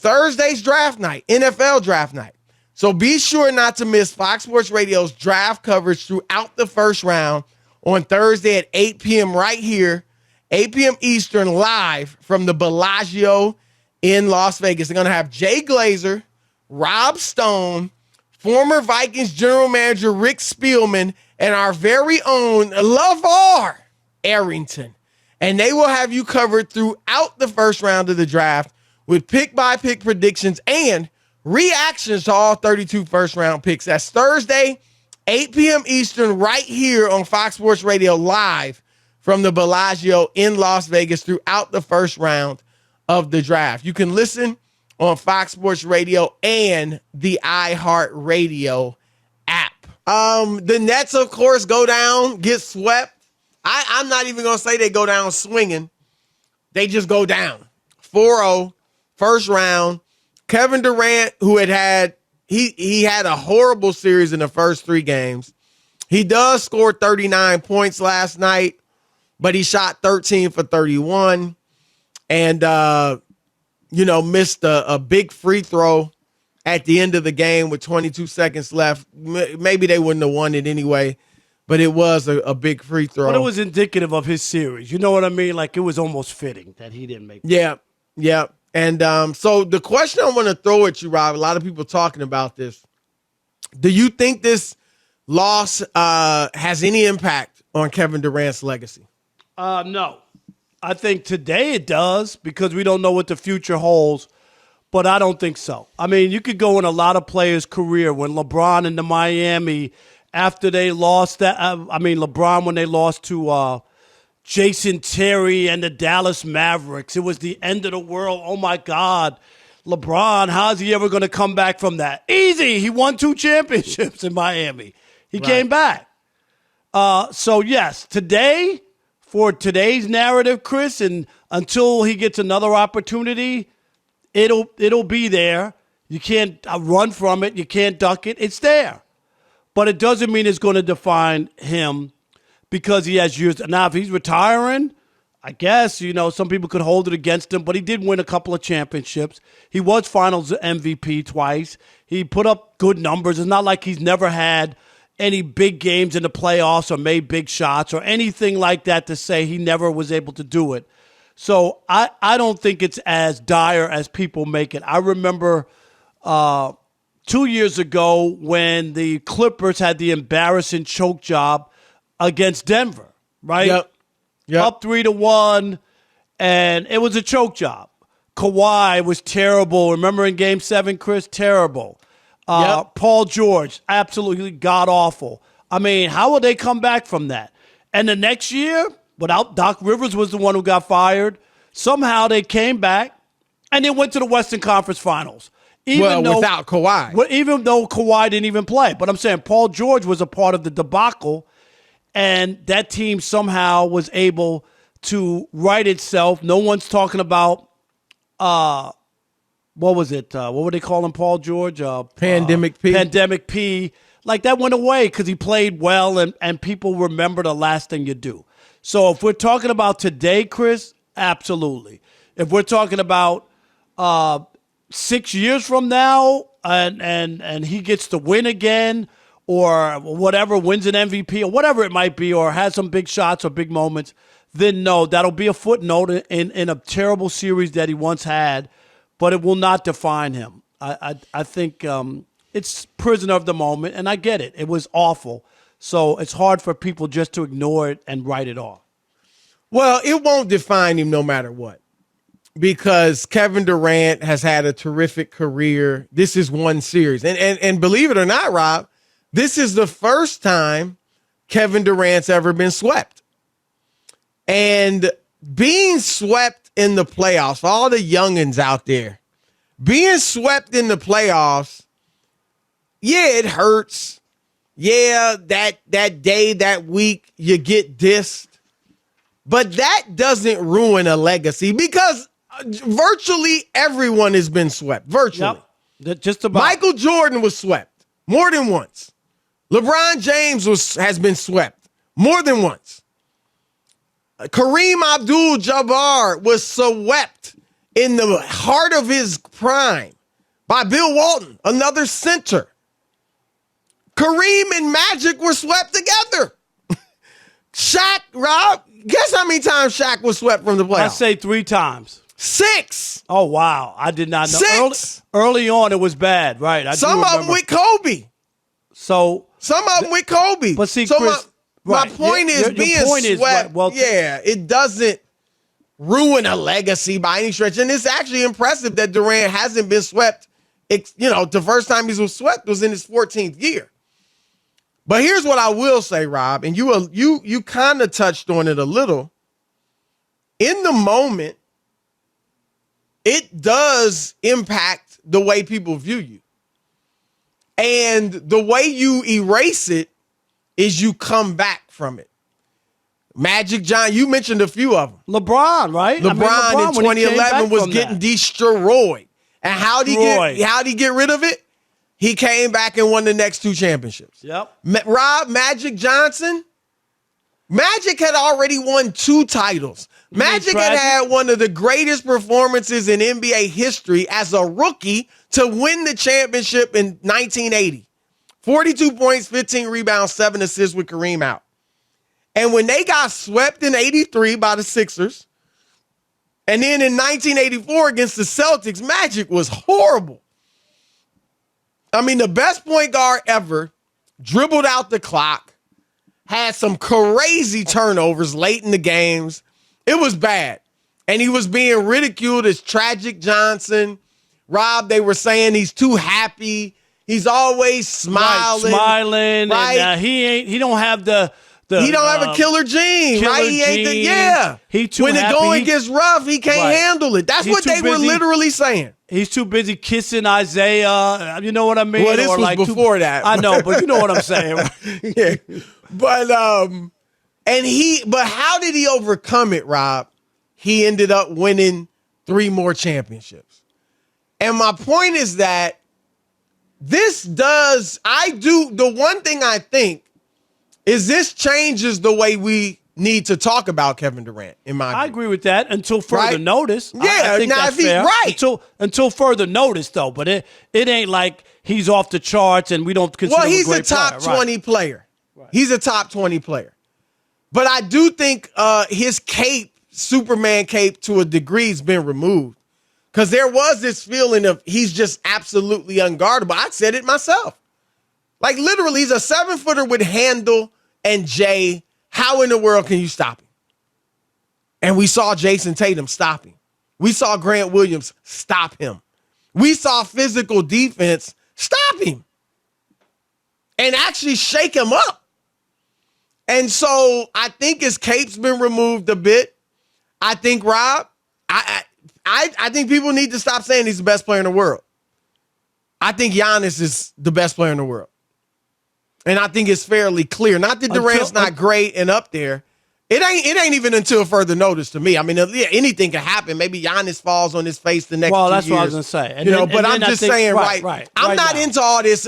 Thursday's draft night, NFL draft night. So be sure not to miss Fox Sports Radio's draft coverage throughout the first round on Thursday at 8 p.m. right here, 8 p.m. Eastern, live from the Bellagio in Las Vegas. They're going to have Jay Glazer, Rob Stone, former Vikings general manager Rick Spielman, and our very own LeVar Arrington. And they will have you covered throughout the first round of the draft with pick-by-pick predictions and reactions to all 32 first-round picks. That's Thursday, 8 p.m. Eastern, right here on Fox Sports Radio, live from the Bellagio in Las Vegas throughout the first round of the draft. You can listen on Fox Sports Radio and the iHeartRadio app. The Nets, of course, go down, get swept. I'm not even going to say they go down swinging. They just go down. 4-0, first round. Kevin Durant, who he had a horrible series in the first 3 games. He does score 39 points last night, but he shot 13 for 31 and, missed a big free throw at the end of the game with 22 seconds left. Maybe they wouldn't have won it anyway, but it was a big free throw. But it was indicative of his series. You know what I mean? Like, it was almost fitting that he didn't make it. Yeah. And so the question I want to throw at you, Rob, a lot of people talking about this. Do you think this loss has any impact on Kevin Durant's legacy? No. I think today it does because we don't know what the future holds, but I don't think so. I mean, you could go in a lot of players' career when LeBron in the Miami, after they lost that, LeBron when they lost to Jason Terry and the Dallas Mavericks. It was the end of the world. Oh, my God. LeBron, how's he ever going to come back from that? Easy. He won 2 championships in Miami. He came back. So, yes, today, for today's narrative, Chris, and until he gets another opportunity, it'll be there. You can't run from it. You can't duck it. It's there. But it doesn't mean it's going to define him because he has years. Now, if he's retiring, I guess, some people could hold it against him, but he did win a couple of championships. He was finals MVP twice. He put up good numbers. It's not like he's never had any big games in the playoffs or made big shots or anything like that to say he never was able to do it. So I don't think it's as dire as people make it. I remember 2 years ago when the Clippers had the embarrassing choke job against Denver, right? Yep. Up 3-1, and it was a choke job. Kawhi was terrible. Remember in Game 7, Chris? Terrible. Paul George, absolutely god-awful. I mean, how will they come back from that? And the next year, without Doc Rivers was the one who got fired, somehow they came back, and they went to the Western Conference Finals. Without Kawhi. Even though Kawhi didn't even play. But I'm saying Paul George was a part of the debacle, and that team somehow was able to right itself. No one's talking about, what was it? What were they calling Paul George? Pandemic P. Pandemic P. Like, that went away because he played well, and people remember the last thing you do. So if we're talking about today, Chris, absolutely. If we're talking about 6 years from now and he gets to win again or whatever, wins an MVP or whatever it might be, or has some big shots or big moments, then no, that'll be a footnote in a terrible series that he once had, but it will not define him. I think it's prisoner of the moment, and I get it. It was awful. So it's hard for people just to ignore it and write it off. Well, it won't define him no matter what, because Kevin Durant has had a terrific career. This is one series. And believe it or not, Rob, this is the first time Kevin Durant's ever been swept. And being swept in the playoffs, for all the youngins out there, being swept in the playoffs, yeah, it hurts. Yeah, that day, that week, you get dissed. But that doesn't ruin a legacy because virtually everyone has been swept. Virtually. Yep. Just about. Michael Jordan was swept more than once. LeBron James has been swept more than once. Kareem Abdul-Jabbar was swept in the heart of his prime by Bill Walton, another center. Kareem and Magic were swept together. Shaq, Rob, guess how many times Shaq was swept from the playoffs? I say 3 times. 6. Oh, wow. I did not know. 6. Early on, it was bad, right? Some of them with Kobe. So some of them with Kobe. But see, so Chris, my point is being swept. It doesn't ruin a legacy by any stretch. And it's actually impressive that Durant hasn't been swept. The first time he was swept was in his 14th year. But here's what I will say, Rob, and you kind of touched on it a little. In the moment, it does impact the way people view you. And the way you erase it is you come back from it. Magic John, you mentioned a few of them. LeBron, right? LeBron in 2011 was getting destroyed. And how'd he get rid of it? He came back and won the next 2 championships. Yep. Rob Magic Johnson, Magic had already won 2 titles. Magic had one of the greatest performances in NBA history as a rookie to win the championship in 1980. 42 points, 15 rebounds, 7 assists with Kareem out. And when they got swept in 83 by the Sixers, and then in 1984 against the Celtics, Magic was horrible. I mean, the best point guard ever, dribbled out the clock, had some crazy turnovers late in the games. It was bad. And he was being ridiculed as Tragic Johnson. Rob, they were saying he's too happy. He's always smiling. Right? And he don't have the he don't have a killer gene, right? He ain't He too when happy. The going gets rough, he can't handle it. That's what they were literally saying. He's too busy kissing Isaiah. You know what I mean? Well, this was before that. I know, but you know what I'm saying. Yeah. But how did he overcome it, Rob? He ended up winning 3 more championships. And my point is that the one thing I think is this changes the way we need to talk about Kevin Durant, in my opinion. I agree with that until further notice. Yeah, I think that's fair. Right. Until further notice, though. But it ain't like he's off the charts and we don't consider him a great player. Well, he's a top 20 player. Right. He's a top 20 player. But I do think his cape, Superman cape, to a degree has been removed. Because there was this feeling of he's just absolutely unguardable. I said it myself. Like, literally, he's a 7-footer with handle and Jay. How in the world can you stop him? And we saw Jason Tatum stop him. We saw Grant Williams stop him. We saw physical defense stop him and actually shake him up. And so I think his cape's been removed a bit. I think, Rob, I think people need to stop saying he's the best player in the world. I think Giannis is the best player in the world. And I think it's fairly clear. Not that Durant's not great and up there. It ain't even until further notice to me. I mean, anything can happen. Maybe Giannis falls on his face the next 2 years. Well, that's what I was going to say. But I'm just saying, right. I'm not into all this.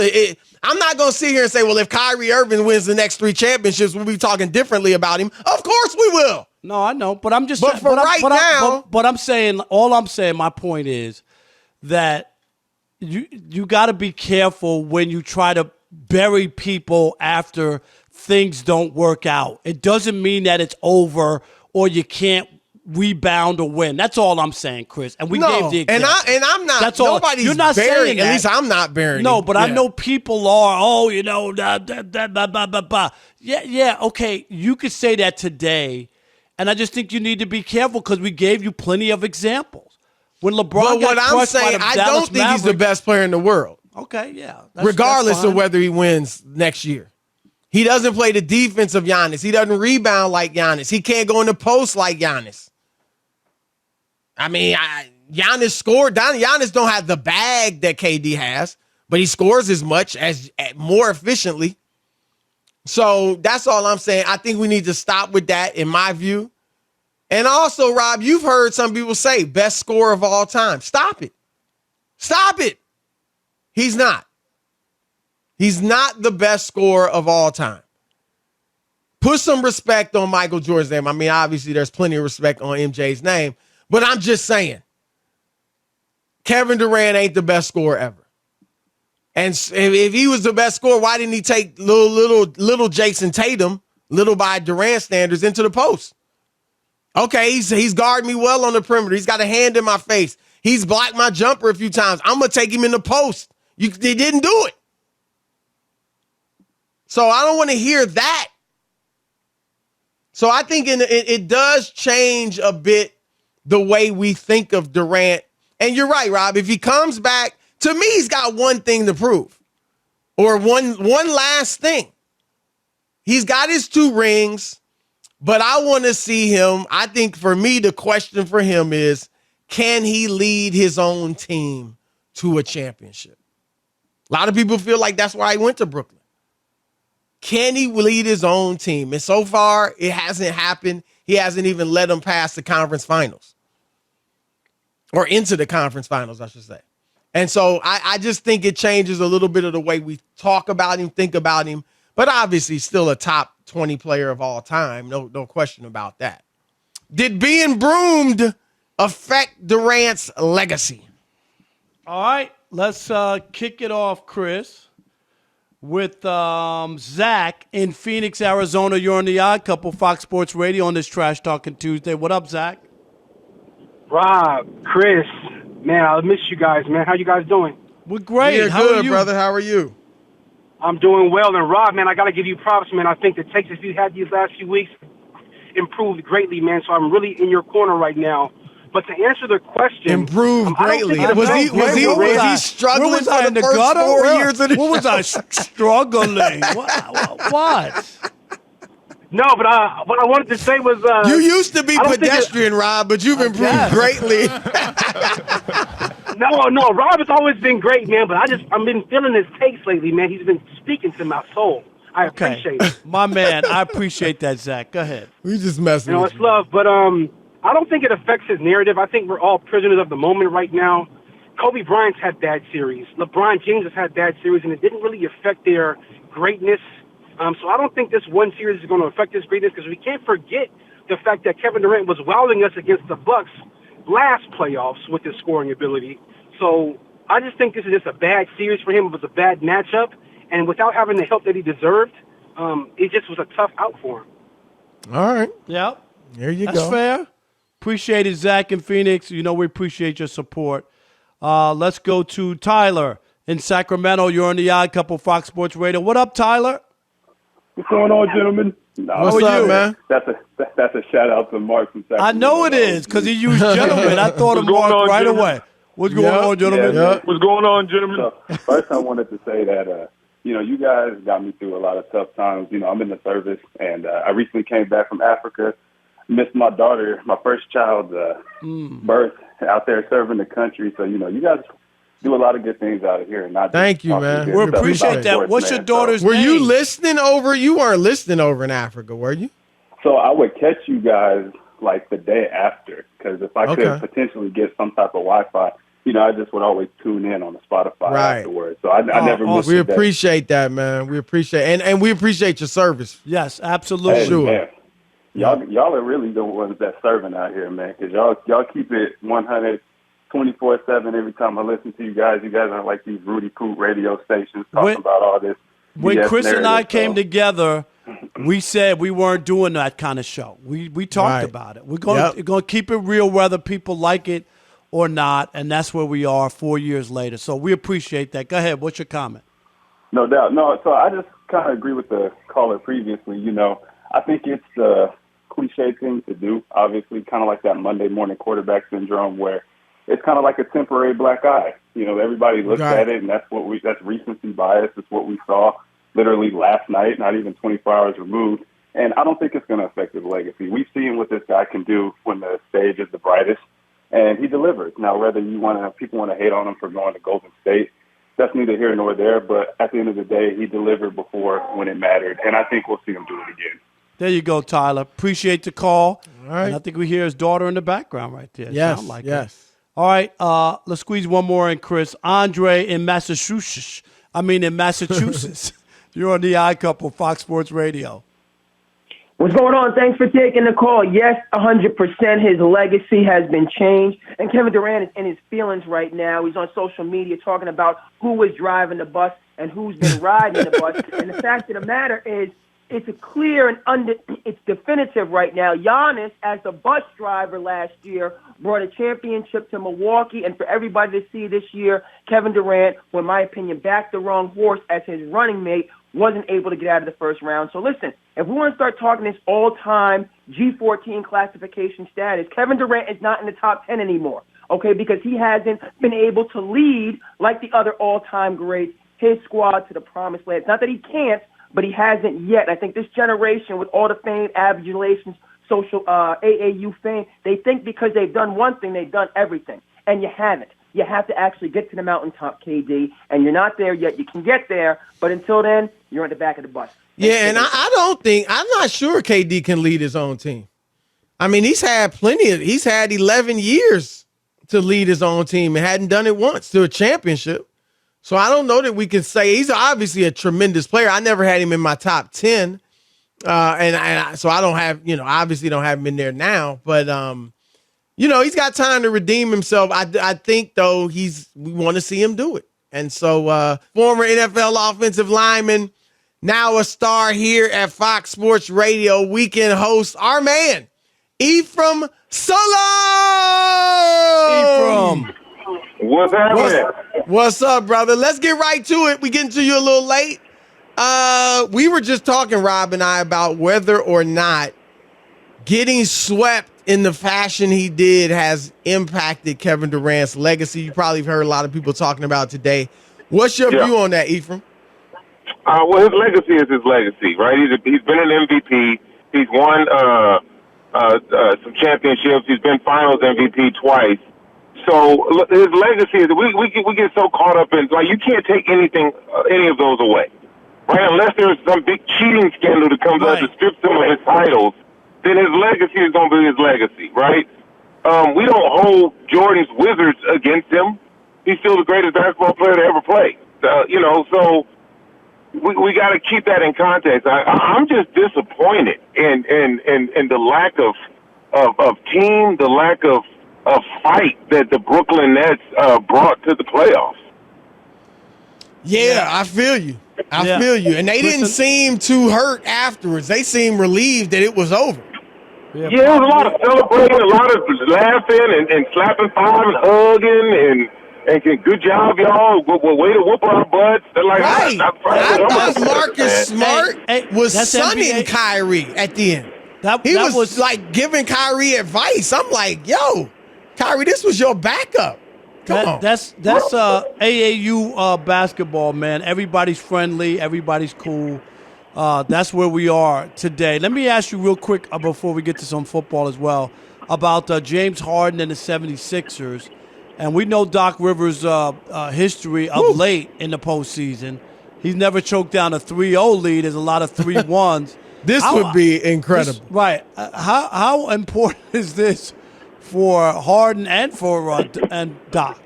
I'm not going to sit here and say, well, if Kyrie Irving wins the next 3 championships, we'll be talking differently about him. Of course we will. No, I know. But I'm just saying. But I'm saying, all I'm saying, my point is that you got to be careful when you try to bury people after things don't work out. It doesn't mean that it's over or you can't rebound or win. That's all I'm saying, Chris. And we gave the example. And I'm not. That's all. You're not saying that. At least I'm not burying. No, but I know people are. Oh, yeah. Okay, you could say that today, and I just think you need to be careful because we gave you plenty of examples. When LeBron got crushed by the Dallas Mavericks, I don't think he's the best player in the world. Okay, yeah. Regardless of whether he wins next year. He doesn't play the defense of Giannis. He doesn't rebound like Giannis. He can't go in the post like Giannis. I mean, Giannis scored. Giannis don't have the bag that KD has, but he scores as much as more efficiently. So that's all I'm saying. I think we need to stop with that, in my view. And also, Rob, you've heard some people say best scorer of all time. Stop it. Stop it. He's not. He's not the best scorer of all time. Put some respect on Michael Jordan's name. I mean, obviously, there's plenty of respect on MJ's name, but I'm just saying, Kevin Durant ain't the best scorer ever. And if he was the best scorer, why didn't he take little Jason Tatum, little by Durant standards, into the post? Okay, he's guarded me well on the perimeter. He's got a hand in my face. He's blocked my jumper a few times. I'm going to take him in the post. They didn't do it. So I don't want to hear that. So I think it does change a bit the way we think of Durant. And you're right, Rob. If he comes back, to me, he's got one thing to prove, or one last thing. He's got his 2 rings, but I want to see him. I think for me, the question for him is, can he lead his own team to a championship? A lot of people feel like that's why he went to Brooklyn. Can he lead his own team? And so far, it hasn't happened. He hasn't even led them past the conference finals, or into the conference finals, I should say. And so I just think it changes a little bit of the way we talk about him, think about him. But obviously, still a top 20 player of all time. No question about that. Did being broomed affect Durant's legacy? All right, let's kick it off, Chris, with Zach in Phoenix, Arizona. You're on the Odd Couple, Fox Sports Radio on this Trash Talking Tuesday. What up, Zach? Rob, Chris, man, I miss you guys, man. How you guys doing? We're great. We're good, brother. How are you? I'm doing well. And Rob, man, I got to give you props, man. I think the Texas you had these last few weeks improved greatly, man. So I'm really in your corner right now. But to answer the question, improved greatly. Was he struggling for the first 4 years of the What was I struggling? What? No, but what I wanted to say was you used to be pedestrian, Rob, but you've improved greatly. No, Rob has always been great, man. But I've been feeling his takes lately, man. He's been speaking to my soul. I appreciate it. My man, I appreciate that, Zach. Go ahead. We just messing with it's love, but I don't think it affects his narrative. I think we're all prisoners of the moment right now. Kobe Bryant's had bad series. LeBron James has had bad series, and it didn't really affect their greatness. So I don't think this one series is going to affect his greatness, because we can't forget the fact that Kevin Durant was wowing us against the Bucks last playoffs with his scoring ability. So I just think this is just a bad series for him. It was a bad matchup, and without having the help that he deserved, it just was a tough out for him. All right. Yep. There you go. That's fair. Appreciate it, Zach in Phoenix. You know we appreciate your support. Let's go to Tyler in Sacramento. You're on the Odd Couple, Fox Sports Radio. What up, Tyler? What's going on, gentlemen? What's up, man? That's a shout out to Mark from Sacramento. I know it is, because he used gentlemen. I thought of Mark right away. What's going on, gentlemen? Yeah. What's going on, gentlemen? So, first, I wanted to say that you guys got me through a lot of tough times. I'm in the service, and I recently came back from Africa. Missed my daughter, my first child's birth out there serving the country. So, you guys do a lot of good things out of here. And not Thank you, man. We appreciate that. Sports, What's your daughter's name? Were you listening over? You weren't listening over in Africa, were you? So I would catch you guys like the day after, because if I could potentially get some type of Wi-Fi, I just would always tune in on the Spotify afterwards. So I never missed We appreciate that, man. We appreciate and we appreciate your service. Yes, absolutely. Hey, man. Y'all are really the ones that's serving out here, man, because y'all keep it 100, 24/7 every time I listen to you guys. You guys aren't like these Rudy Poot radio stations talking about all this. When Chris and I came together, we said we weren't doing that kind of show. We talked about it. We're going to keep it real whether people like it or not, and that's where we are 4 years later. So we appreciate that. Go ahead. What's your comment? No doubt. No, so I just kind of agree with the caller previously. I think it's a cliche thing to do, obviously, kind of like that Monday morning quarterback syndrome where it's kind of like a temporary black eye. Everybody looks at it, and that's recency bias. It's what we saw literally last night, not even 24 hours removed. And I don't think it's going to affect his legacy. We've seen what this guy can do when the stage is the brightest, and he delivers. Now, whether people want to hate on him for going to Golden State, that's neither here nor there. But at the end of the day, he delivered before when it mattered, and I think we'll see him do it again. There you go, Tyler. Appreciate the call. All right. And I think we hear his daughter in the background right there. Yes, Sound like yes. It. All right, let's squeeze one more in, Chris. Andre in Massachusetts. You're on the Odd Couple, Fox Sports Radio. What's going on? Thanks for taking the call. Yes, 100%. His legacy has been changed. And Kevin Durant is in his feelings right now. He's on social media talking about who was driving the bus and who's been riding the bus. And the fact of the matter is, it's a clear and it's definitive right now. Giannis, as the bus driver last year, brought a championship to Milwaukee. And for everybody to see this year, Kevin Durant, who in my opinion backed the wrong horse as his running mate, wasn't able to get out of the first round. So listen, if we want to start talking this all-time G14 classification status, Kevin Durant is not in the top 10 anymore, okay, because he hasn't been able to lead like the other all-time greats, his squad to the promised land. It's not that he can't, but he hasn't yet. I think this generation, with all the fame, adulations, social AAU fame, they think because they've done one thing, they've done everything, and you haven't. You have to actually get to the mountaintop, KD, and you're not there yet. You can get there, but until then, you're at the back of the bus. Yeah, and I'm not sure KD can lead his own team. I mean, he's had 11 years to lead his own team and hadn't done it once to a championship. So I don't know that we can say he's obviously a tremendous player. I never had him in my top 10. So I don't have, obviously don't have him in there now, but, he's got time to redeem himself. I think, though, we want to see him do it. And so former NFL offensive lineman, now a star here at Fox Sports Radio, weekend host, our man, Ephraim Salaam. Ephraim. What's happening? What's up, brother? Let's get right to it. We getting to you a little late. We were just talking, Rob and I, about whether or not getting swept in the fashion he did has impacted Kevin Durant's legacy. You probably have heard a lot of people talking about it today. What's your view on that, Ephraim? Well, his legacy is his legacy, right? He's been an MVP. He's won some championships. He's been Finals MVP twice. So his legacy is we get so caught up in, like, you can't take any of those away, right? Unless there's some big cheating scandal that comes out that strips him of his titles, then his legacy is going to be his legacy, right? We don't hold Jordan's Wizards against him. He's still the greatest basketball player to ever play. So we got to keep that in context. I'm just disappointed in the lack of team, the lack of fight that the Brooklyn Nets brought to the playoffs. Yeah, I feel you. I feel you. And they didn't seem too hurt afterwards. They seemed relieved that it was over. Yeah, there was a lot of celebrating, a lot of laughing and slapping five and hugging and good job, y'all. Way to whoop our butts. Like, right. I thought Marcus Smart was that's sunning NBA. Kyrie at the end. He was like giving Kyrie advice. I'm like, yo, Kyrie, this was your backup. Come on. That's AAU basketball, man. Everybody's friendly. Everybody's cool. That's where we are today. Let me ask you real quick before we get to some football as well about James Harden and the 76ers. And we know Doc Rivers' history of late in the postseason. He's never choked down a 3-0 lead. There's a lot of 3-1s. This would be incredible. Right. How important is this for Harden and for and Doc?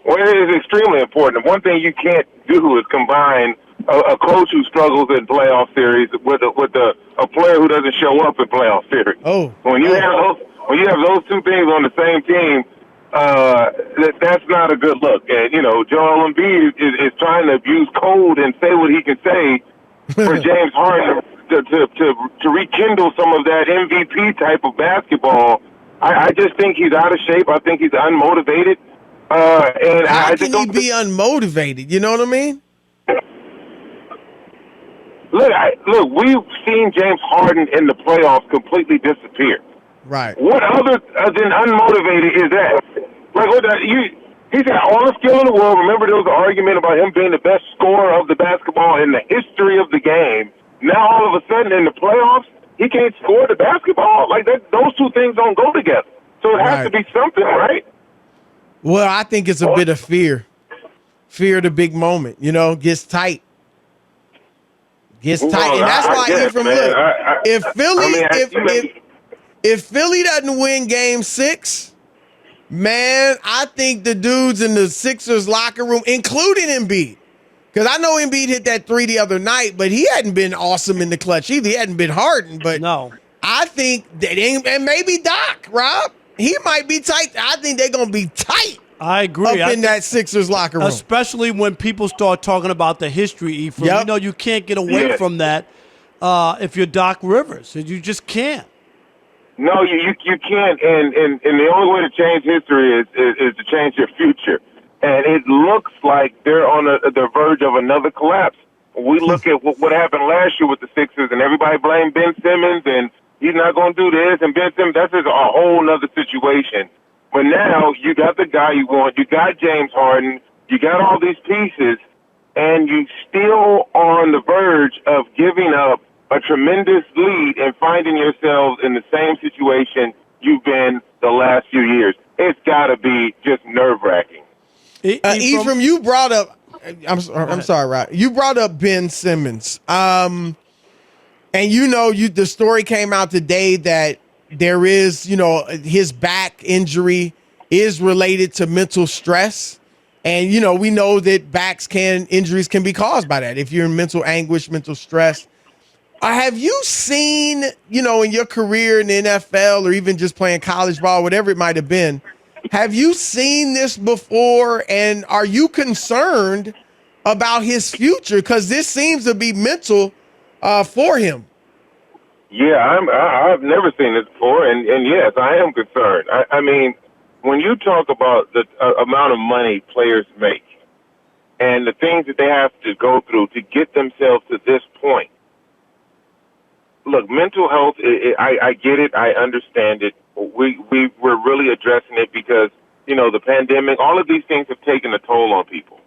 Well, it is extremely important. One thing you can't do is combine a coach who struggles in playoff series with a player who doesn't show up in playoff series. When you have those two things on the same team, that's not a good look. And Joel Embiid is trying to abuse code and say what he can say for James Harden to rekindle some of that MVP type of basketball. I just think he's out of shape. I think he's unmotivated. And how can he be unmotivated? You know what I mean? Look, we've seen James Harden in the playoffs completely disappear. Right. What other than unmotivated is that? Like, he's got all the skill in the world. Remember, there was an argument about him being the best scorer of the basketball in the history of the game. Now, all of a sudden, in the playoffs, he can't score the basketball. Like, those two things don't go together. So it has to be something, right? Well, I think it's a bit of fear. Fear of the big moment, gets tight. And that's why Ephraim, look, if Philly doesn't win Game 6, man, I think the dudes in the Sixers locker room, including Embiid, Because I know Embiid hit that 3 the other night, but he hadn't been awesome in the clutch either. He hadn't been Harden, but No. I think that, and maybe Doc, Rob, he might be tight. I think they're going to be tight. I agree. Up in that Sixers locker room. Especially when people start talking about the history, Ephraim. Yep. You know, you can't get away from that if you're Doc Rivers. You just can't. No, you can't. And the only way to change history is to change your future. And it looks like they're on the verge of another collapse. We look at what happened last year with the Sixers, and everybody blamed Ben Simmons, and he's not going to do this. And Ben Simmons, that's just a whole other situation. But now you got the guy you want. You got James Harden. You got all these pieces, and you still on the verge of giving up a tremendous lead and finding yourselves in the same situation you've been the last few years. It's got to be just nerve-wracking. Ephraim, you brought up. I'm sorry, Rob. You brought up Ben Simmons, and the story came out today that there is, his back injury is related to mental stress. And, we know that injuries can be caused by that. If you're in mental anguish, mental stress. Have you seen, in your career in the NFL or even just playing college ball, whatever it might have been, have you seen this before? And are you concerned about his future? Because this seems to be mental for him. Yeah, I've never seen this before, and yes, I am concerned. I mean, when you talk about the amount of money players make and the things that they have to go through to get themselves to this point, look, mental health, I get it, I understand it. We're really addressing it because, the pandemic, all of these things have taken a toll on people.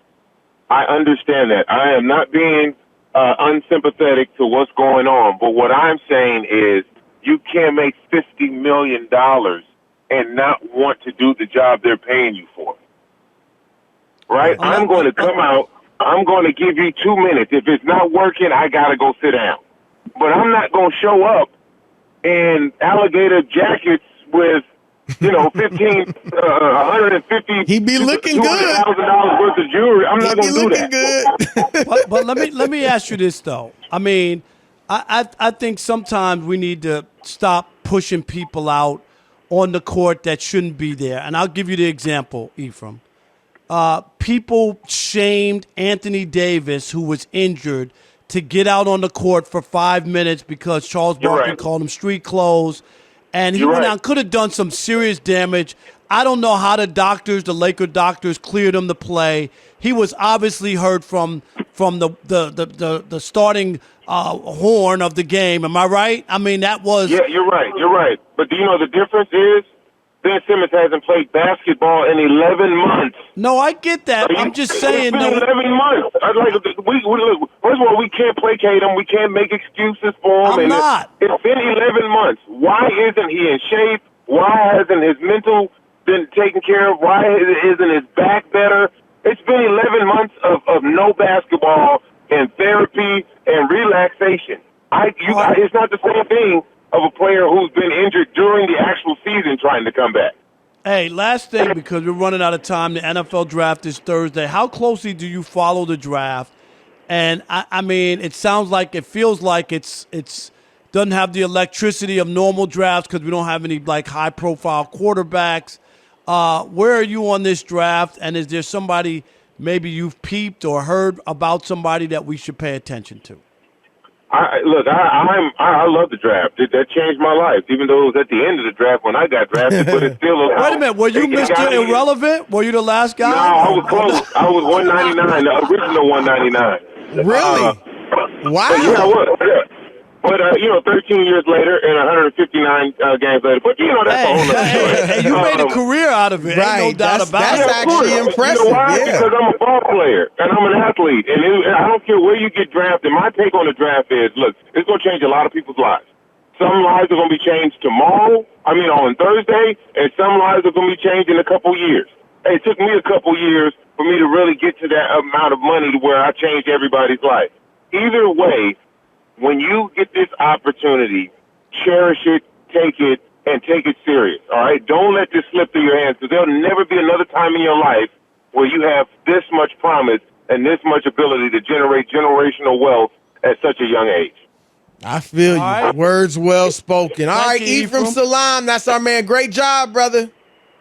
I understand that. I am not being unsympathetic to what's going on. But what I'm saying is you can't make $50 million and not want to do the job they're paying you for. Right? I'm going to come out. I'm going to give you 2 minutes. If it's not working, I got to go sit down. But I'm not going to show up in alligator jackets with, 150. He be looking good. $200,000 worth of jewelry. I'm not going to do that. Good. but let me ask you this though. I mean, I think sometimes we need to stop pushing people out on the court that shouldn't be there. And I'll give you the example, Ephraim. People shamed Anthony Davis, who was injured, to get out on the court for 5 minutes because Charles Barkley called him street clothes. And he went out, could have done some serious damage. I don't know how the Laker doctors cleared him to play. He was obviously hurt from the starting horn of the game. Am I right? I mean, that was... Yeah, you're right. But do you know the difference is Ben Simmons hasn't played basketball in 11 months. No, I get that. I'm just saying... It's been 11 months. First of all, we can't placate him. We can't make excuses for him. I'm not. It's been 11 months. Why isn't he in shape? Why hasn't his mental been taken care of? Why isn't his back better? It's been 11 months of no basketball and therapy and relaxation. It's not the same thing of a player who's been injured during the actual season trying to come back. Hey, last thing, because we're running out of time. The NFL draft is Thursday. How closely do you follow the draft? And I mean, it feels like it's doesn't have the electricity of normal drafts because we don't have any high profile quarterbacks. Where are you on this draft? And is there somebody maybe you've peeped or heard about somebody that we should pay attention to? I love the draft. That changed my life, even though it was at the end of the draft when I got drafted, but it's still allowed. Wait a minute, were you Mr. Irrelevant? Were you the last guy? No, I was close. I was 199, the original 199. Really? Wow. Yeah, I was. Yeah. But, 13 years later and 159 games later. But, that's a whole other story. Hey, you made a career out of it. Right. Ain't no doubt about it. That's actually impressive. You know why? Yeah. Because I'm a ball player and I'm an athlete. And I don't care where you get drafted. My take on the draft is, look, it's going to change a lot of people's lives. Some lives are going to be changed on Thursday, and some lives are going to be changed in a couple years. It took me a couple years for me to really get to that amount of money to where I changed everybody's life. Either way, when you get this opportunity, cherish it, take it, and take it serious, all right? Don't let this slip through your hands because there'll never be another time in your life where you have this much promise and this much ability to generate generational wealth at such a young age. I feel you. All right. Words well spoken. All right, Thank you, Ephraim Ephraim. Salaam. That's our man. Great job, brother.